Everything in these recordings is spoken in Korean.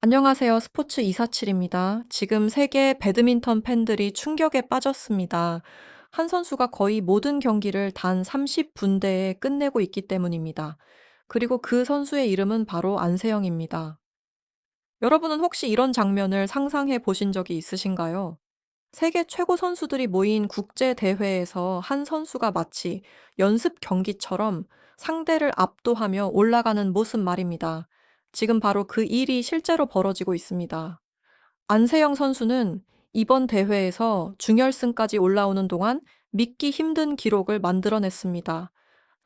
안녕하세요. 스포츠 247입니다. 지금 세계 배드민턴 팬들이 충격에 빠졌습니다. 한 선수가 거의 모든 경기를 단 30분대에 끝내고 있기 때문입니다. 그리고 그 선수의 이름은 바로 안세영입니다. 여러분은 혹시 이런 장면을 상상해 보신 적이 있으신가요? 세계 최고 선수들이 모인 국제 대회에서 한 선수가 마치 연습 경기처럼 상대를 압도하며 올라가는 모습 말입니다. 지금 바로 그 일이 실제로 벌어지고 있습니다. 안세영 선수는 이번 대회에서 준결승까지 올라오는 동안 믿기 힘든 기록을 만들어냈습니다.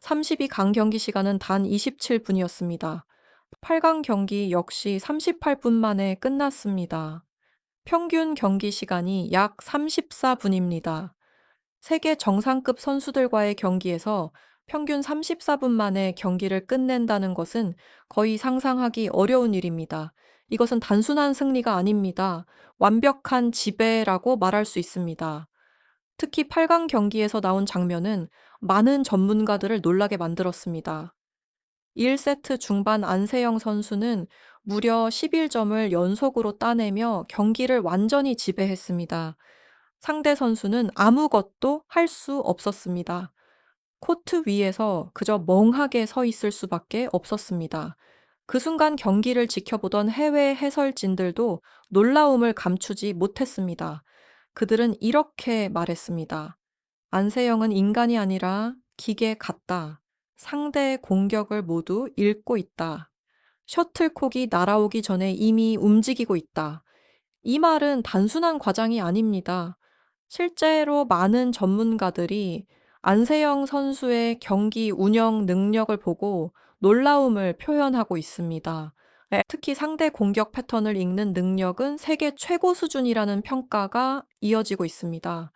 32강 경기 시간은 단 27분이었습니다. 8강 경기 역시 38분 만에 끝났습니다. 평균 경기 시간이 약 34분입니다. 세계 정상급 선수들과의 경기에서 평균 34분 만에 경기를 끝낸다는 것은 거의 상상하기 어려운 일입니다. 이것은 단순한 승리가 아닙니다. 완벽한 지배라고 말할 수 있습니다. 특히 8강 경기에서 나온 장면은 많은 전문가들을 놀라게 만들었습니다. 1세트 중반 안세영 선수는 무려 11점을 연속으로 따내며 경기를 완전히 지배했습니다. 상대 선수는 아무것도 할 수 없었습니다. 코트 위에서 그저 멍하게 서 있을 수밖에 없었습니다. 그 순간 경기를 지켜보던 해외 해설진들도 놀라움을 감추지 못했습니다. 그들은 이렇게 말했습니다. 안세영은 인간이 아니라 기계 같다. 상대의 공격을 모두 읽고 있다. 셔틀콕이 날아오기 전에 이미 움직이고 있다. 이 말은 단순한 과장이 아닙니다. 실제로 많은 전문가들이 안세영 선수의 경기 운영 능력을 보고 놀라움을 표현하고 있습니다. 특히 상대 공격 패턴을 읽는 능력은 세계 최고 수준이라는 평가가 이어지고 있습니다.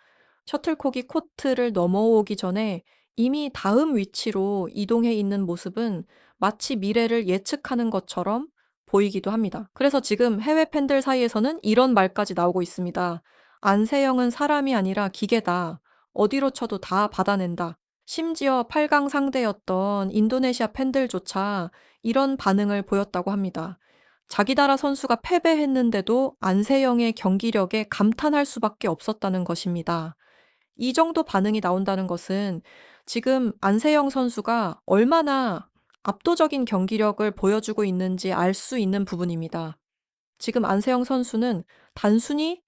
셔틀콕이 코트를 넘어오기 전에 이미 다음 위치로 이동해 있는 모습은 마치 미래를 예측하는 것처럼 보이기도 합니다. 그래서 지금 해외 팬들 사이에서는 이런 말까지 나오고 있습니다. 안세영은 사람이 아니라 기계다. 어디로 쳐도 다 받아낸다. 심지어 8강 상대였던 인도네시아 팬들조차 이런 반응을 보였다고 합니다. 자기 나라 선수가 패배했는데도 안세영의 경기력에 감탄할 수밖에 없었다는 것입니다. 이 정도 반응이 나온다는 것은 지금 안세영 선수가 얼마나 압도적인 경기력을 보여주고 있는지 알 수 있는 부분입니다. 지금 안세영 선수는 단순히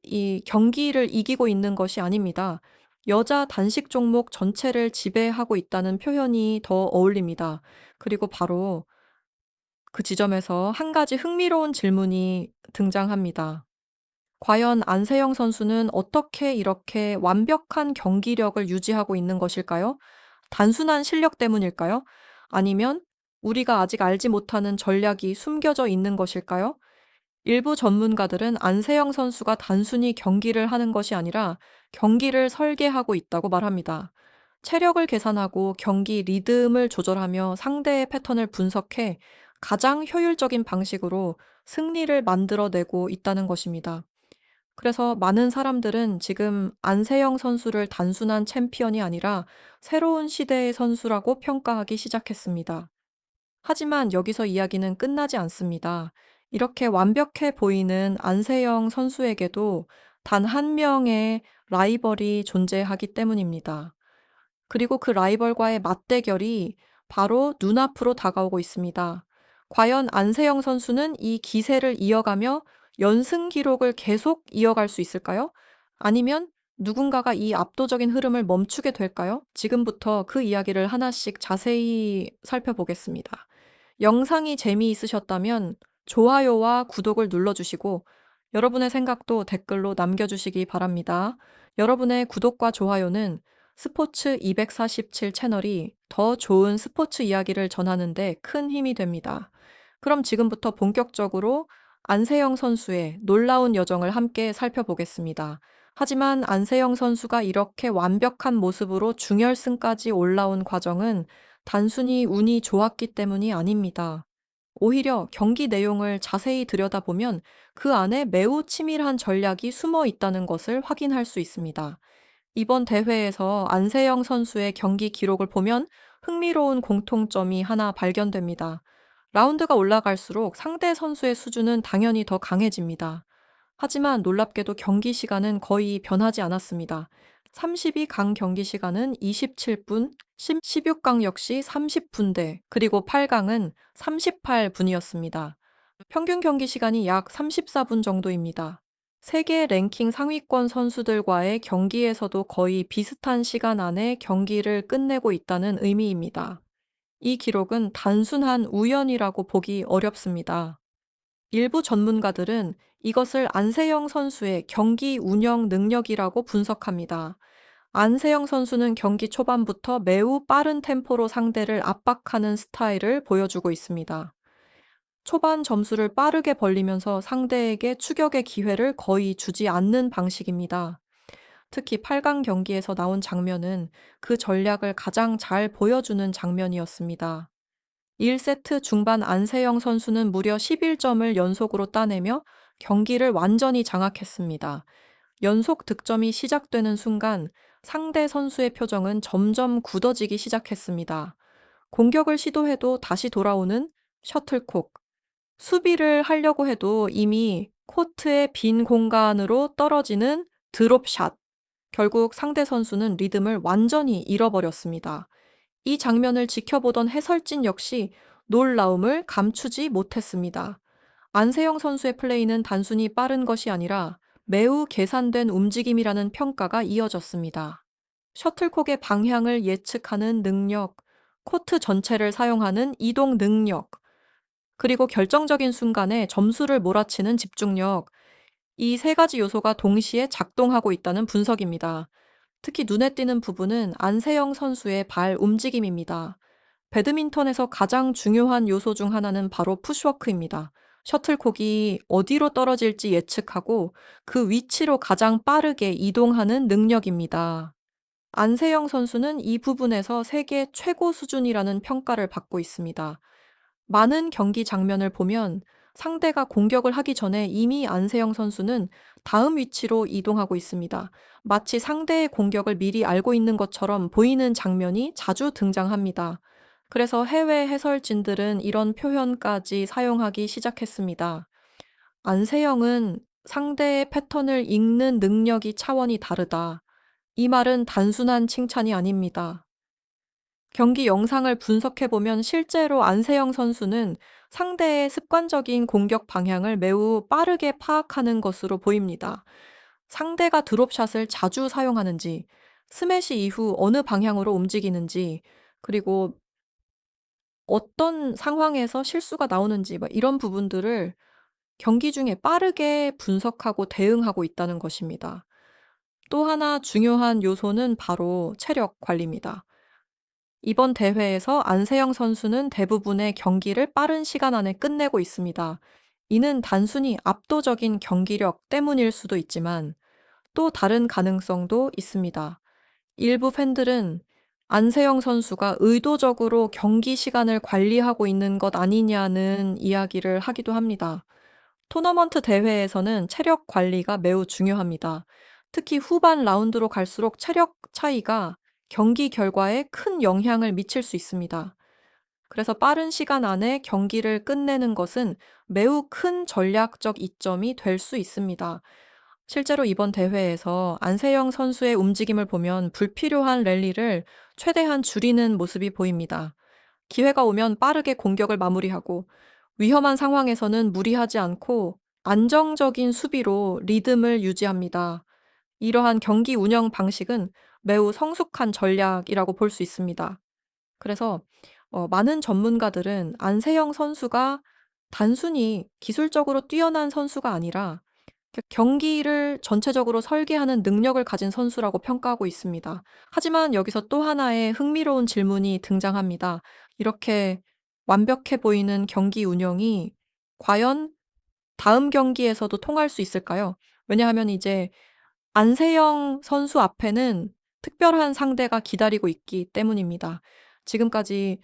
이 경기를 이기고 있는 것이 아닙니다. 여자 단식 종목 전체를 지배하고 있다는 표현이 더 어울립니다. 그리고 바로 그 지점에서 한 가지 흥미로운 질문이 등장합니다. 과연 안세영 선수는 어떻게 이렇게 완벽한 경기력을 유지하고 있는 것일까요? 단순한 실력 때문일까요? 아니면 우리가 아직 알지 못하는 전략이 숨겨져 있는 것일까요? 일부 전문가들은 안세영 선수가 단순히 경기를 하는 것이 아니라 경기를 설계하고 있다고 말합니다. 체력을 계산하고 경기 리듬을 조절하며 상대의 패턴을 분석해 가장 효율적인 방식으로 승리를 만들어내고 있다는 것입니다. 그래서 많은 사람들은 지금 안세영 선수를 단순한 챔피언이 아니라 새로운 시대의 선수라고 평가하기 시작했습니다. 하지만 여기서 이야기는 끝나지 않습니다. 이렇게 완벽해 보이는 안세영 선수에게도 단 한 명의 라이벌이 존재하기 때문입니다. 그리고 그 라이벌과의 맞대결이 바로 눈앞으로 다가오고 있습니다. 과연 안세영 선수는 이 기세를 이어가며 연승 기록을 계속 이어갈 수 있을까요? 아니면 누군가가 이 압도적인 흐름을 멈추게 될까요? 지금부터 그 이야기를 하나씩 자세히 살펴보겠습니다. 영상이 재미있으셨다면 좋아요와 구독을 눌러주시고 여러분의 생각도 댓글로 남겨주시기 바랍니다. 여러분의 구독과 좋아요는 스포츠 247 채널이 더 좋은 스포츠 이야기를 전하는데 큰 힘이 됩니다. 그럼 지금부터 본격적으로 안세영 선수의 놀라운 여정을 함께 살펴보겠습니다. 하지만 안세영 선수가 이렇게 완벽한 모습으로 준결승까지 올라온 과정은 단순히 운이 좋았기 때문이 아닙니다. 오히려 경기 내용을 자세히 들여다보면 그 안에 매우 치밀한 전략이 숨어 있다는 것을 확인할 수 있습니다. 이번 대회에서 안세영 선수의 경기 기록을 보면 흥미로운 공통점이 하나 발견됩니다. 라운드가 올라갈수록 상대 선수의 수준은 당연히 더 강해집니다. 하지만 놀랍게도 경기 시간은 거의 변하지 않았습니다. 32강 경기 시간은 27분, 16강 역시 30분대, 그리고 8강은 38분이었습니다. 평균 경기 시간이 약 34분 정도입니다. 세계 랭킹 상위권 선수들과의 경기에서도 거의 비슷한 시간 안에 경기를 끝내고 있다는 의미입니다. 이 기록은 단순한 우연이라고 보기 어렵습니다. 일부 전문가들은 이것을 안세영 선수의 경기 운영 능력이라고 분석합니다. 안세영 선수는 경기 초반부터 매우 빠른 템포로 상대를 압박하는 스타일을 보여주고 있습니다. 초반 점수를 빠르게 벌리면서 상대에게 추격의 기회를 거의 주지 않는 방식입니다. 특히 8강 경기에서 나온 장면은 그 전략을 가장 잘 보여주는 장면이었습니다. 1세트 중반 안세영 선수는 무려 11점을 연속으로 따내며 경기를 완전히 장악했습니다. 연속 득점이 시작되는 순간 상대 선수의 표정은 점점 굳어지기 시작했습니다. 공격을 시도해도 다시 돌아오는 셔틀콕, 수비를 하려고 해도 이미 코트의 빈 공간으로 떨어지는 드롭샷. 결국 상대 선수는 리듬을 완전히 잃어버렸습니다. 이 장면을 지켜보던 해설진 역시 놀라움을 감추지 못했습니다. 안세영 선수의 플레이는 단순히 빠른 것이 아니라 매우 계산된 움직임이라는 평가가 이어졌습니다. 셔틀콕의 방향을 예측하는 능력, 코트 전체를 사용하는 이동 능력, 그리고 결정적인 순간에 점수를 몰아치는 집중력, 이 세 가지 요소가 동시에 작동하고 있다는 분석입니다. 특히 눈에 띄는 부분은 안세영 선수의 발 움직임입니다. 배드민턴에서 가장 중요한 요소 중 하나는 바로 푸시워크입니다. 셔틀콕이 어디로 떨어질지 예측하고 그 위치로 가장 빠르게 이동하는 능력입니다. 안세영 선수는 이 부분에서 세계 최고 수준이라는 평가를 받고 있습니다. 많은 경기 장면을 보면 상대가 공격을 하기 전에 이미 안세영 선수는 다음 위치로 이동하고 있습니다. 마치 상대의 공격을 미리 알고 있는 것처럼 보이는 장면이 자주 등장합니다. 그래서 해외 해설진들은 이런 표현까지 사용하기 시작했습니다. 안세영은 상대의 패턴을 읽는 능력이 차원이 다르다. 이 말은 단순한 칭찬이 아닙니다. 경기 영상을 분석해보면 실제로 안세영 선수는 상대의 습관적인 공격 방향을 매우 빠르게 파악하는 것으로 보입니다. 상대가 드롭샷을 자주 사용하는지, 스매시 이후 어느 방향으로 움직이는지, 그리고 어떤 상황에서 실수가 나오는지, 이런 부분들을 경기 중에 빠르게 분석하고 대응하고 있다는 것입니다. 또 하나 중요한 요소는 바로 체력 관리입니다. 이번 대회에서 안세영 선수는 대부분의 경기를 빠른 시간 안에 끝내고 있습니다. 이는 단순히 압도적인 경기력 때문일 수도 있지만 또 다른 가능성도 있습니다. 일부 팬들은 안세영 선수가 의도적으로 경기 시간을 관리하고 있는 것 아니냐는 이야기를 하기도 합니다. 토너먼트 대회에서는 체력 관리가 매우 중요합니다. 특히 후반 라운드로 갈수록 체력 차이가 경기 결과에 큰 영향을 미칠 수 있습니다. 그래서 빠른 시간 안에 경기를 끝내는 것은 매우 큰 전략적 이점이 될 수 있습니다. 실제로 이번 대회에서 안세영 선수의 움직임을 보면 불필요한 랠리를 최대한 줄이는 모습이 보입니다. 기회가 오면 빠르게 공격을 마무리하고 위험한 상황에서는 무리하지 않고 안정적인 수비로 리듬을 유지합니다. 이러한 경기 운영 방식은 매우 성숙한 전략이라고 볼 수 있습니다. 그래서 많은 전문가들은 안세영 선수가 단순히 기술적으로 뛰어난 선수가 아니라 경기를 전체적으로 설계하는 능력을 가진 선수라고 평가하고 있습니다. 하지만 여기서 또 하나의 흥미로운 질문이 등장합니다. 이렇게 완벽해 보이는 경기 운영이 과연 다음 경기에서도 통할 수 있을까요? 왜냐하면 이제 안세영 선수 앞에는 특별한 상대가 기다리고 있기 때문입니다. 지금까지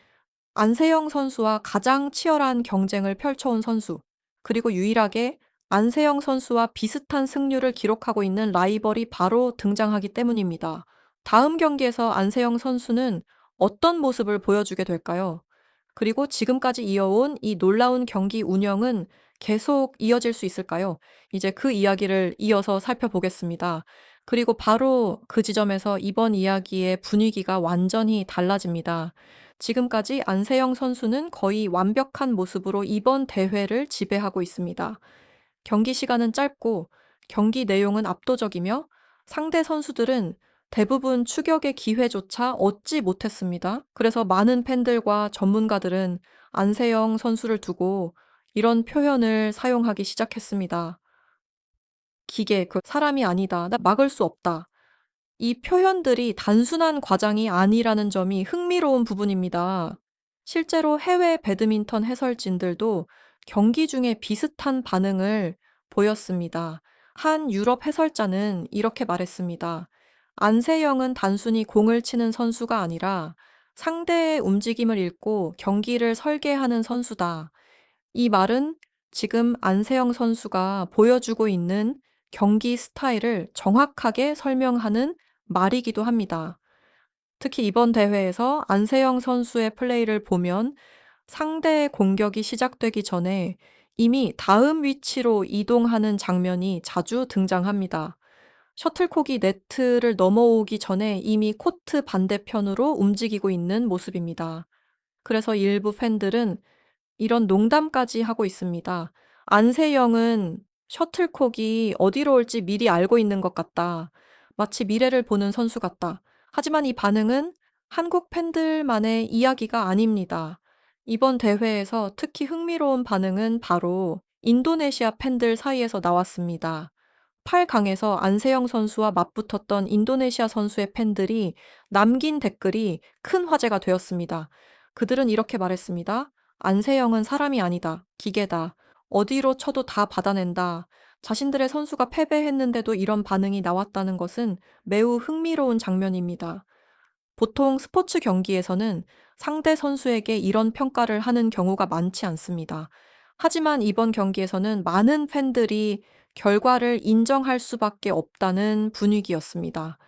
안세영 선수와 가장 치열한 경쟁을 펼쳐온 선수, 그리고 유일하게 안세영 선수와 비슷한 승률을 기록하고 있는 라이벌이 바로 등장하기 때문입니다. 다음 경기에서 안세영 선수는 어떤 모습을 보여주게 될까요? 그리고 지금까지 이어온 이 놀라운 경기 운영은 계속 이어질 수 있을까요? 이제 그 이야기를 이어서 살펴보겠습니다. 그리고 바로 그 지점에서 이번 이야기의 분위기가 완전히 달라집니다. 지금까지 안세영 선수는 거의 완벽한 모습으로 이번 대회를 지배하고 있습니다. 경기 시간은 짧고 경기 내용은 압도적이며 상대 선수들은 대부분 추격의 기회조차 얻지 못했습니다. 그래서 많은 팬들과 전문가들은 안세영 선수를 두고 이런 표현을 사용하기 시작했습니다. 기계, 사람이 아니다. 나 막을 수 없다. 이 표현들이 단순한 과장이 아니라는 점이 흥미로운 부분입니다. 실제로 해외 배드민턴 해설진들도 경기 중에 비슷한 반응을 보였습니다. 한 유럽 해설자는 이렇게 말했습니다. 안세영은 단순히 공을 치는 선수가 아니라 상대의 움직임을 읽고 경기를 설계하는 선수다. 이 말은 지금 안세영 선수가 보여주고 있는 경기 스타일을 정확하게 설명하는 말이기도 합니다. 특히 이번 대회에서 안세영 선수의 플레이를 보면 상대의 공격이 시작되기 전에 이미 다음 위치로 이동하는 장면이 자주 등장합니다. 셔틀콕이 네트를 넘어오기 전에 이미 코트 반대편으로 움직이고 있는 모습입니다. 그래서 일부 팬들은 이런 농담까지 하고 있습니다. "안세영은 셔틀콕이 어디로 올지 미리 알고 있는 것 같다. 마치 미래를 보는 선수 같다." 하지만 이 반응은 한국 팬들만의 이야기가 아닙니다. 이번 대회에서 특히 흥미로운 반응은 바로 인도네시아 팬들 사이에서 나왔습니다. 8강에서 안세영 선수와 맞붙었던 인도네시아 선수의 팬들이 남긴 댓글이 큰 화제가 되었습니다. 그들은 이렇게 말했습니다. "안세영은 사람이 아니다. 기계다. 어디로 쳐도 다 받아낸다." 자신들의 선수가 패배했는데도 이런 반응이 나왔다는 것은 매우 흥미로운 장면입니다. 보통 스포츠 경기에서는 상대 선수에게 이런 평가를 하는 경우가 많지 않습니다. 하지만 이번 경기에서는 많은 팬들이 결과를 인정할 수밖에 없다는 분위기였습니다.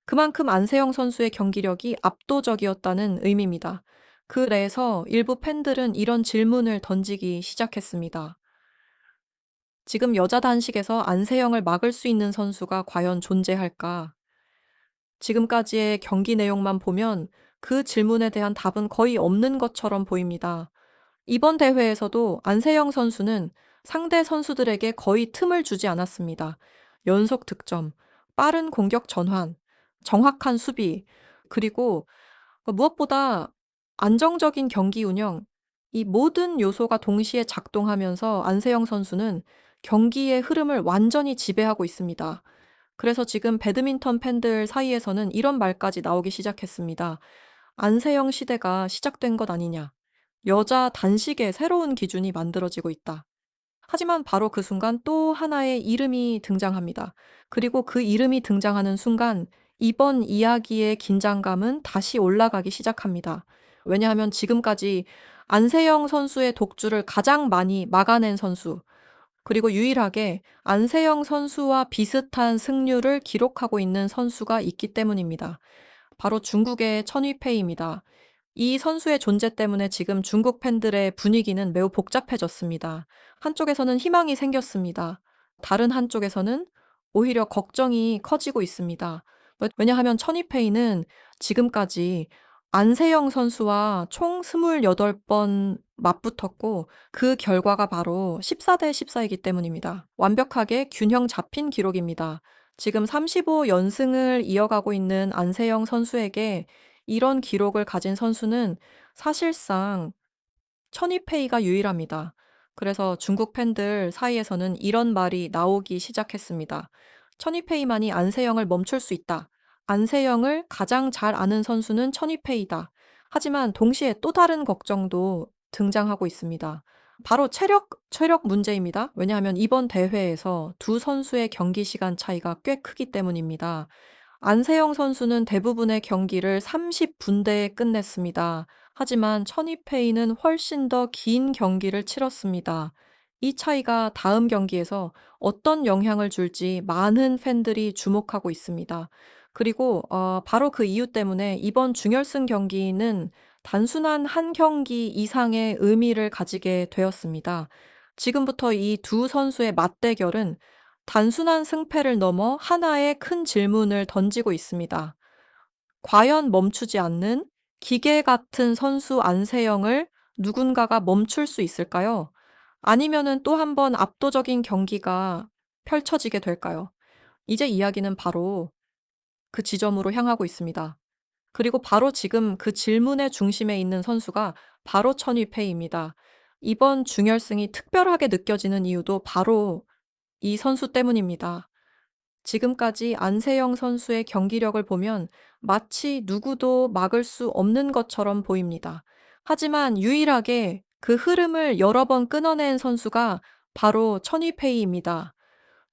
그만큼 안세영 선수의 경기력이 압도적이었다는 의미입니다. 그래서 일부 팬들은 이런 질문을 던지기 시작했습니다. 지금 여자 단식에서 안세영을 막을 수 있는 선수가 과연 존재할까? 지금까지의 경기 내용만 보면 그 질문에 대한 답은 거의 없는 것처럼 보입니다. 이번 대회에서도 안세영 선수는 상대 선수들에게 거의 틈을 주지 않았습니다. 연속 득점, 빠른 공격 전환, 정확한 수비, 그리고 무엇보다 안정적인 경기 운영, 이 모든 요소가 동시에 작동하면서 안세영 선수는 경기의 흐름을 완전히 지배하고 있습니다. 그래서 지금 배드민턴 팬들 사이에서는 이런 말까지 나오기 시작했습니다. "안세영 시대가 시작된 것 아니냐. 여자 단식의 새로운 기준이 만들어지고 있다." 하지만 바로 그 순간 또 하나의 이름이 등장합니다. 그리고 그 이름이 등장하는 순간 이번 이야기의 긴장감은 다시 올라가기 시작합니다. 왜냐하면 지금까지 안세영 선수의 독주를 가장 많이 막아낸 선수, 그리고 유일하게 안세영 선수와 비슷한 승률을 기록하고 있는 선수가 있기 때문입니다. 바로 중국의 천위페이입니다. 이 선수의 존재 때문에 지금 중국 팬들의 분위기는 매우 복잡해졌습니다. 한쪽에서는 희망이 생겼습니다. 다른 한쪽에서는 오히려 걱정이 커지고 있습니다. 왜냐하면 천이페이는 지금까지 안세영 선수와 총 28번 맞붙었고 그 결과가 바로 14대 14이기 때문입니다. 완벽하게 균형 잡힌 기록입니다. 지금 35연승을 이어가고 있는 안세영 선수에게 이런 기록을 가진 선수는 사실상 천이페이가 유일합니다. 그래서 중국 팬들 사이에서는 이런 말이 나오기 시작했습니다. 천이페이만이 안세영을 멈출 수 있다. 안세영을 가장 잘 아는 선수는 천이페이다. 하지만 동시에 또 다른 걱정도 등장하고 있습니다. 바로 체력 문제입니다. 왜냐하면 이번 대회에서 두 선수의 경기 시간 차이가 꽤 크기 때문입니다. 안세영 선수는 대부분의 경기를 30분대에 끝냈습니다. 하지만 천이페이는 훨씬 더 긴 경기를 치렀습니다. 이 차이가 다음 경기에서 어떤 영향을 줄지 많은 팬들이 주목하고 있습니다. 그리고 바로 그 이유 때문에 이번 준결승 경기는 단순한 한 경기 이상의 의미를 가지게 되었습니다. 지금부터 이 두 선수의 맞대결은 단순한 승패를 넘어 하나의 큰 질문을 던지고 있습니다. 과연 멈추지 않는 기계 같은 선수 안세영을 누군가가 멈출 수 있을까요? 아니면은 또 한 번 압도적인 경기가 펼쳐지게 될까요? 이제 이야기는 바로 그 지점으로 향하고 있습니다. 그리고 바로 지금 그 질문의 중심에 있는 선수가 바로 천위페이입니다. 이번 준결승이 특별하게 느껴지는 이유도 바로 이 선수 때문입니다. 지금까지 안세영 선수의 경기력을 보면 마치 누구도 막을 수 없는 것처럼 보입니다. 하지만 유일하게 그 흐름을 여러 번 끊어낸 선수가 바로 천위페이입니다.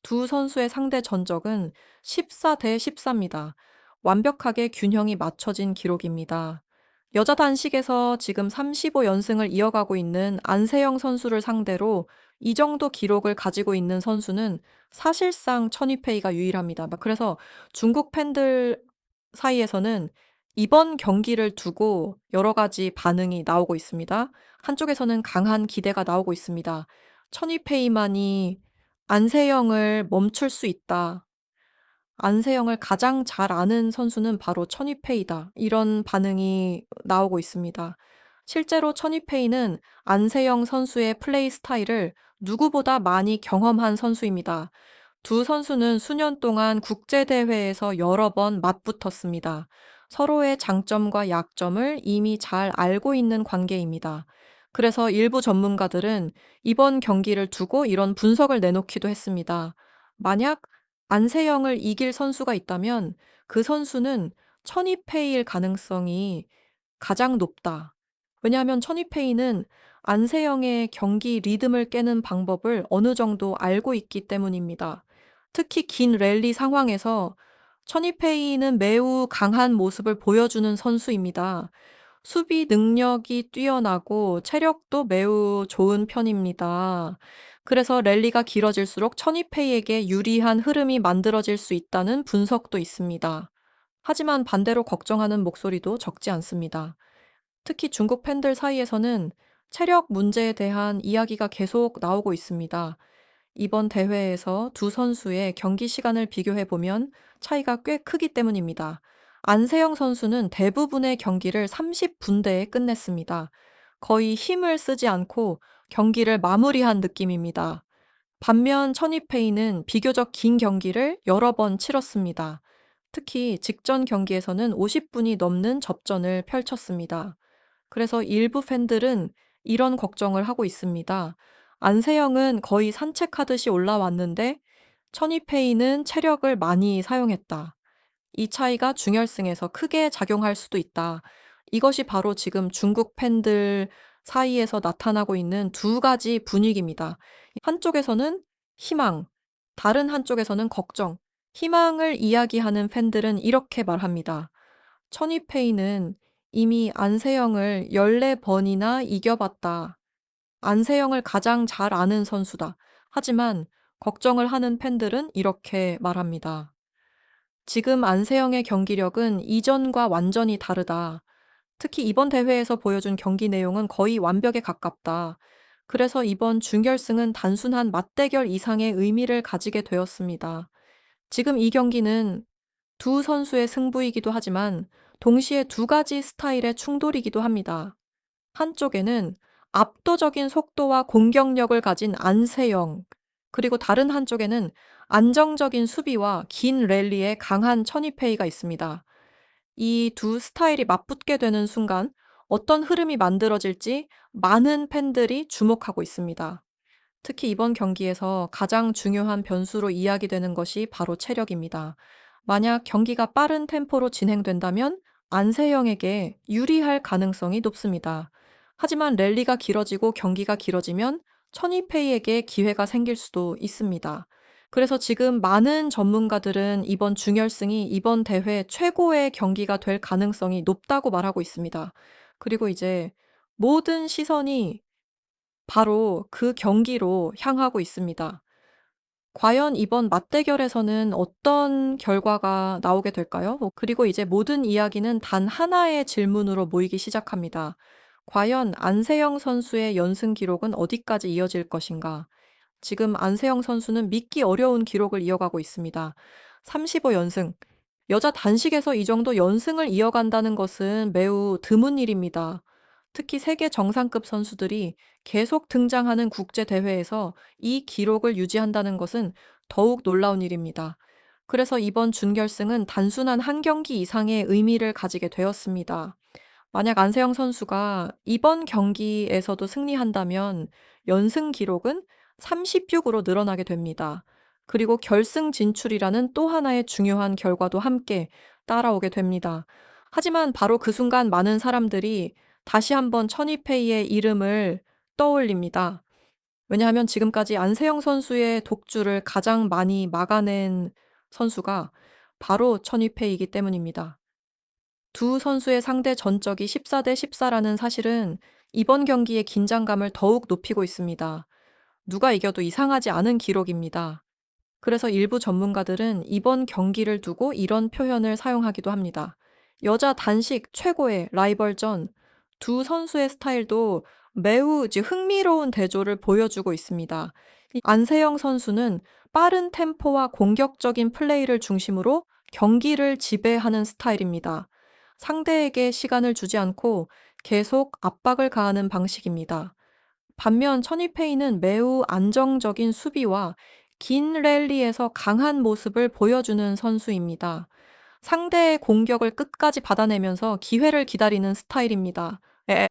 두 선수의 상대 전적은 14대 14입니다. 완벽하게 균형이 맞춰진 기록입니다. 여자 단식에서 지금 35연승을 이어가고 있는 안세영 선수를 상대로 이 정도 기록을 가지고 있는 선수는 사실상 천이페이가 유일합니다. 그래서 중국 팬들 사이에서는 이번 경기를 두고 여러 가지 반응이 나오고 있습니다. 한쪽에서는 강한 기대가 나오고 있습니다. 천이페이만이 안세영을 멈출 수 있다. 안세영을 가장 잘 아는 선수는 바로 천이페이다. 이런 반응이 나오고 있습니다. 실제로 천이페이는 안세영 선수의 플레이 스타일을 누구보다 많이 경험한 선수입니다. 두 선수는 수년 동안 국제대회에서 여러 번 맞붙었습니다. 서로의 장점과 약점을 이미 잘 알고 있는 관계입니다. 그래서 일부 전문가들은 이번 경기를 두고 이런 분석을 내놓기도 했습니다. 만약 안세영을 이길 선수가 있다면 그 선수는 천이페이일 가능성이 가장 높다. 왜냐하면 천이페이는 안세영의 경기 리듬을 깨는 방법을 어느 정도 알고 있기 때문입니다. 특히 긴 랠리 상황에서 천이페이는 매우 강한 모습을 보여주는 선수입니다. 수비 능력이 뛰어나고 체력도 매우 좋은 편입니다. 그래서 랠리가 길어질수록 천이페이에게 유리한 흐름이 만들어질 수 있다는 분석도 있습니다. 하지만 반대로 걱정하는 목소리도 적지 않습니다. 특히 중국 팬들 사이에서는 체력 문제에 대한 이야기가 계속 나오고 있습니다. 이번 대회에서 두 선수의 경기 시간을 비교해 보면 차이가 꽤 크기 때문입니다. 안세영 선수는 대부분의 경기를 30분대에 끝냈습니다. 거의 힘을 쓰지 않고 경기를 마무리한 느낌입니다. 반면 천이페이는 비교적 긴 경기를 여러 번 치렀습니다. 특히 직전 경기에서는 50분이 넘는 접전을 펼쳤습니다. 그래서 일부 팬들은 이런 걱정을 하고 있습니다. 안세영은 거의 산책하듯이 올라왔는데 천이페이는 체력을 많이 사용했다. 이 차이가 중결승에서 크게 작용할 수도 있다. 이것이 바로 지금 중국 팬들 사이에서 나타나고 있는 두 가지 분위기입니다. 한쪽에서는 희망, 다른 한쪽에서는 걱정. 희망을 이야기하는 팬들은 이렇게 말합니다. 천이페이는 이미 안세영을 14번이나 이겨봤다. 안세영을 가장 잘 아는 선수다. 하지만 걱정을 하는 팬들은 이렇게 말합니다. 지금 안세영의 경기력은 이전과 완전히 다르다. 특히 이번 대회에서 보여준 경기 내용은 거의 완벽에 가깝다. 그래서 이번 준결승은 단순한 맞대결 이상의 의미를 가지게 되었습니다. 지금 이 경기는 두 선수의 승부이기도 하지만 동시에 두 가지 스타일의 충돌이기도 합니다. 한쪽에는 압도적인 속도와 공격력을 가진 안세영, 그리고 다른 한쪽에는 안정적인 수비와 긴 랠리에 강한 천이페이가 있습니다. 이 두 스타일이 맞붙게 되는 순간 어떤 흐름이 만들어질지 많은 팬들이 주목하고 있습니다. 특히 이번 경기에서 가장 중요한 변수로 이야기되는 것이 바로 체력입니다. 만약 경기가 빠른 템포로 진행된다면 안세영에게 유리할 가능성이 높습니다. 하지만 랠리가 길어지고 경기가 길어지면 천이페이에게 기회가 생길 수도 있습니다. 그래서 지금 많은 전문가들은 이번 준결승이 이번 대회 최고의 경기가 될 가능성이 높다고 말하고 있습니다. 그리고 이제 모든 시선이 바로 그 경기로 향하고 있습니다. 과연 이번 맞대결에서는 어떤 결과가 나오게 될까요? 그리고 이제 모든 이야기는 단 하나의 질문으로 모이기 시작합니다. 과연 안세영 선수의 연승 기록은 어디까지 이어질 것인가? 지금 안세영 선수는 믿기 어려운 기록을 이어가고 있습니다. 35연승. 여자 단식에서 이 정도 연승을 이어간다는 것은 매우 드문 일입니다. 특히 세계 정상급 선수들이 계속 등장하는 국제 대회에서 이 기록을 유지한다는 것은 더욱 놀라운 일입니다. 그래서 이번 준결승은 단순한 한 경기 이상의 의미를 가지게 되었습니다. 만약 안세영 선수가 이번 경기에서도 승리한다면 연승 기록은 30육으로 늘어나게 됩니다. 그리고 결승 진출이라는 또 하나의 중요한 결과도 함께 따라오게 됩니다. 하지만 바로 그 순간 많은 사람들이 다시 한번 천이페이의 이름을 떠올립니다. 왜냐하면 지금까지 안세영 선수의 독주를 가장 많이 막아낸 선수가 바로 천이페이이기 때문입니다. 두 선수의 상대 전적이 14대 14라는 사실은 이번 경기의 긴장감을 더욱 높이고 있습니다. 누가 이겨도 이상하지 않은 기록입니다. 그래서 일부 전문가들은 이번 경기를 두고 이런 표현을 사용하기도 합니다. 여자 단식 최고의 라이벌전, 두 선수의 스타일도 매우 이제 흥미로운 대조를 보여주고 있습니다. 이 안세영 선수는 빠른 템포와 공격적인 플레이를 중심으로 경기를 지배하는 스타일입니다. 상대에게 시간을 주지 않고 계속 압박을 가하는 방식입니다. 반면 천이페이는 매우 안정적인 수비와 긴 랠리에서 강한 모습을 보여주는 선수입니다. 상대의 공격을 끝까지 받아내면서 기회를 기다리는 스타일입니다.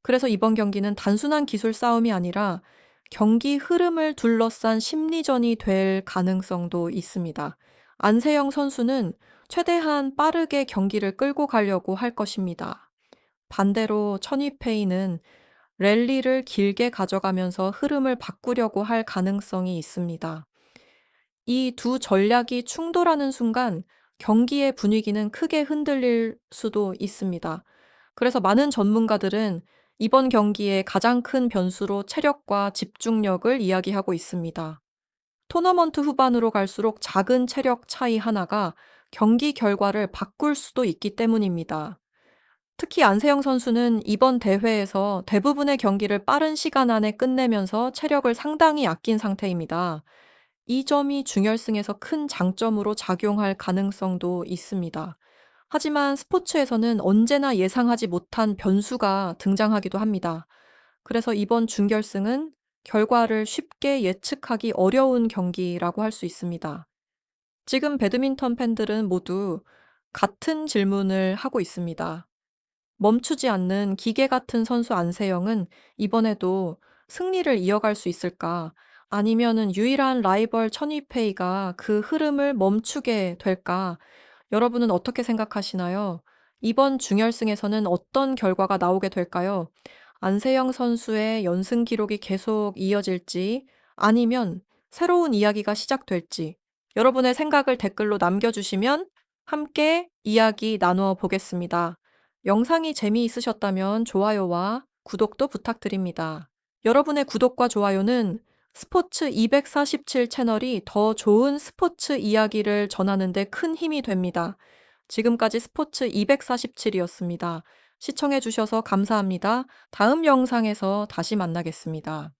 그래서 이번 경기는 단순한 기술 싸움이 아니라 경기 흐름을 둘러싼 심리전이 될 가능성도 있습니다. 안세영 선수는 최대한 빠르게 경기를 끌고 가려고 할 것입니다. 반대로 천이페이는 랠리를 길게 가져가면서 흐름을 바꾸려고 할 가능성이 있습니다. 이 두 전략이 충돌하는 순간 경기의 분위기는 크게 흔들릴 수도 있습니다. 그래서 많은 전문가들은 이번 경기의 가장 큰 변수로 체력과 집중력을 이야기하고 있습니다. 토너먼트 후반으로 갈수록 작은 체력 차이 하나가 경기 결과를 바꿀 수도 있기 때문입니다. 특히 안세영 선수는 이번 대회에서 대부분의 경기를 빠른 시간 안에 끝내면서 체력을 상당히 아낀 상태입니다. 이 점이 준결승에서 큰 장점으로 작용할 가능성도 있습니다. 하지만 스포츠에서는 언제나 예상하지 못한 변수가 등장하기도 합니다. 그래서 이번 준결승은 결과를 쉽게 예측하기 어려운 경기라고 할 수 있습니다. 지금 배드민턴 팬들은 모두 같은 질문을 하고 있습니다. 멈추지 않는 기계 같은 선수 안세영은 이번에도 승리를 이어갈 수 있을까? 아니면은 유일한 라이벌 천이페이가 그 흐름을 멈추게 될까? 여러분은 어떻게 생각하시나요? 이번 중결승에서는 어떤 결과가 나오게 될까요? 안세영 선수의 연승 기록이 계속 이어질지 아니면 새로운 이야기가 시작될지 여러분의 생각을 댓글로 남겨주시면 함께 이야기 나누어 보겠습니다. 영상이 재미있으셨다면 좋아요와 구독도 부탁드립니다. 여러분의 구독과 좋아요는 스포츠 247 채널이 더 좋은 스포츠 이야기를 전하는 데 큰 힘이 됩니다. 지금까지 스포츠 247이었습니다. 시청해 주셔서 감사합니다. 다음 영상에서 다시 만나겠습니다.